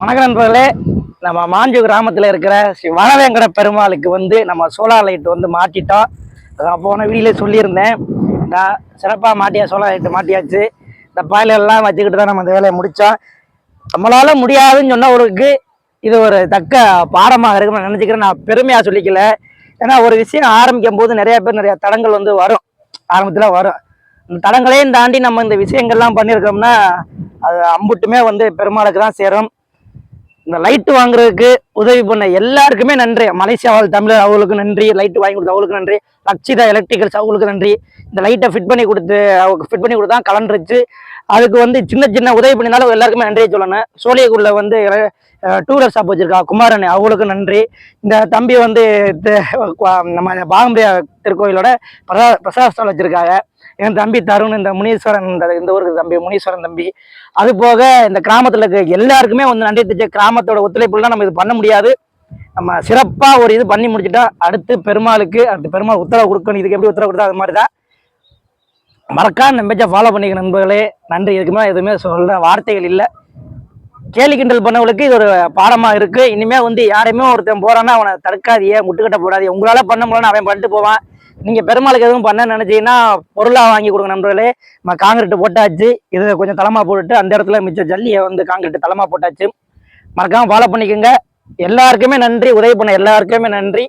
வணக்கம் நண்பர்களே. நம்ம மாஞ்சு கிராமத்தில் இருக்கிற ஸ்ரீ வனவேங்கட பெருமாளுக்கு நம்ம சோலார் லைட் மாட்டிட்டோம். அதான் போன வீடியோல சொல்லியிருந்தேன். நான் சிறப்பாக சோலார் லைட் மாட்டியாச்சு. இந்த பாயிலெல்லாம் வச்சுக்கிட்டு தான் நம்ம இந்த வேலையை முடித்தோம். நம்மளால முடியாதுன்னு சொன்னவருக்கு இது ஒரு தக்க பாடமாக இருக்குன்னு நான் நினச்சிக்கிறேன். நான் பெருமையாக சொல்லிக்கல. ஏன்னா ஒரு விஷயம் ஆரம்பிக்கும் போது நிறைய பேர் நிறைய தடங்கள் வரும். ஆரம்பத்தில் வரும். இந்த தடங்களையும் தாண்டி நம்ம இந்த விஷயங்கள்லாம் பண்ணியிருக்கோம்னா அது அம்புட்டுமே பெருமாளுக்கு தான் சேரும். இந்த லைட்டு வாங்குறதுக்கு உதவி பண்ண எல்லாருக்குமே நன்றி. மலேசியாவால் தமிழர் அவங்களுக்கு நன்றி. லைட்டு வாங்கி கொடுத்த அவங்களுக்கு நன்றி. லட்சிதா எலக்ட்ரிக்கல்ஸ் அவங்களுக்கு நன்றி. இந்த லைட்டை ஃபிட் பண்ணி கொடுத்தா கலண்டுருச்சு. அதுக்கு சின்ன சின்ன உதவி பண்ணினாலும் எல்லாருக்குமே நன்றியை சொல்லணும். சோழியக்குள்ள டூலர் ஷாப் வச்சிருக்கா குமாரன், அவங்களுக்கு நன்றி. இந்த தம்பி நம்ம பாகம்பிரியா திருக்கோயிலோட பிரசாத ஸ்டால் வச்சிருக்காங்க. என் தம்பி தருண், இந்த முனீஸ்வரன், இந்த ஊருக்கு தம்பி முனீஸ்வரன் தம்பி. அது போக இந்த கிராமத்தில் இருக்க எல்லாருக்குமே நன்றி தெரிஞ்ச. கிராமத்தோட ஒத்துழைப்புலாம் நம்ம இது பண்ண முடியாது. நம்ம சிறப்பாக ஒரு இது பண்ணி முடிச்சுட்டா அடுத்து பெருமாள் உத்தரவு கொடுக்கணும். இதுக்கு எப்படி உத்தரவு கொடுத்தா அது மாதிரி தான். மறக்காம நம்ம ஃபாலோ பண்ணிக்க நண்பர்களே. நன்றி. இதுக்கு மேலே எதுவுமே சொல்ற வார்த்தைகள் இல்லை. கேலி கிண்டல் பண்ணவங்களுக்கு இது ஒரு பாடமா இருக்கு. இனிமே யாரையுமே ஒருத்தன் போறான்னா அவனை தடுக்காதியே, முட்டுக்கட்ட போடாதீங்க. உங்களால பண்ண முடியலன்னு அவன் பண்ணிட்டு போவான். நீங்க பெருமாளுக்கு எதுவும் பண்ண நினைச்சீங்கன்னா பொருளா வாங்கி கொடுங்க நண்பர்களே. நம்ம காங்கிரீட் போட்டாச்சு. இதை கொஞ்சம் தளமா போட்டுட்டு அந்த இடத்துல மிச்ச ஜல்லியை காங்கிரீட் தளமா போட்டாச்சு. மறக்காம ஃபாலோ பண்ணிக்கோங்க. எல்லாருக்குமே நன்றி. உதவி பண்ண எல்லாருக்குமே நன்றி.